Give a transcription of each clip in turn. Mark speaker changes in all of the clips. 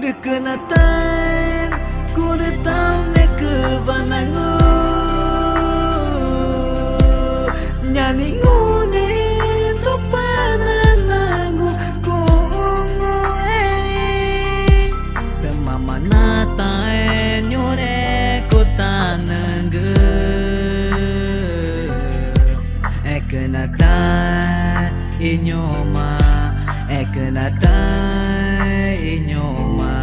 Speaker 1: Dekenatan ku datang ke vanangu nyanyi ngunin topanan nangu ku ungu mama nata nyore ku tanengge ekenata inyoma ekenata inyoma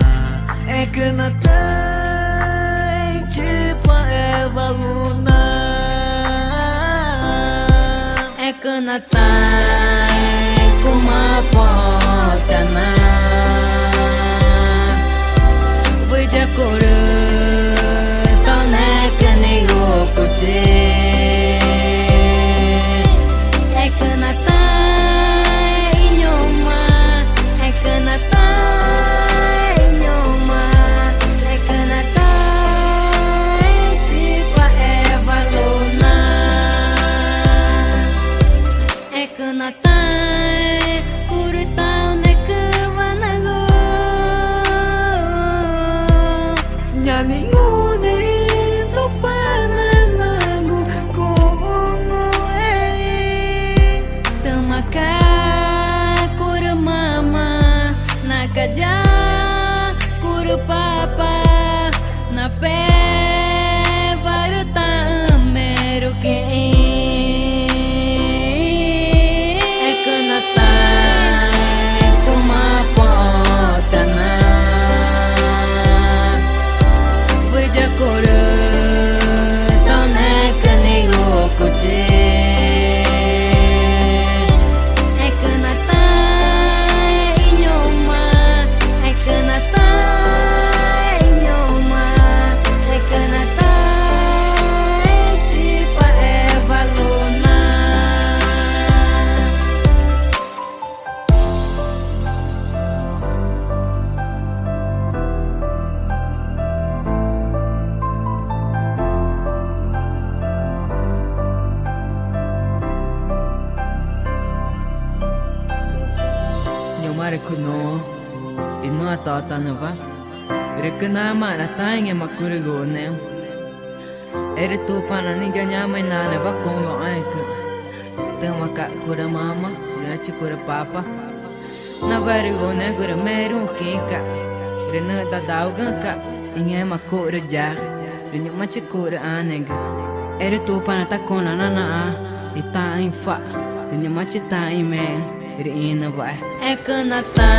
Speaker 1: ekenata cepa evaluna ekenata kumapotana vida kore tane kenigo kuti ekenata inyoma ekenata inyoma ekenata tipa evaluna ekenata kuritau neke vanago nyanyi ngunin topanan nangu ku ungu temaka kure mama nakaja kure papa nape varta meruke ekenata kumapotana vida kore tane kenigo kuti ekenata inyoma ekenata inyoma ekenata tipa evaluna nyomare kuno ino atota nava rekena mana tainge makure gone ere tu pana ninja nyama nane va kongo aika temaka kura mama nachi kura papa na vari gone kura meru kinka rena da dauganka inge makure ja renya machi kura anega ere tu pana takona nana ita infa renya machi ta ime ina vai ekenata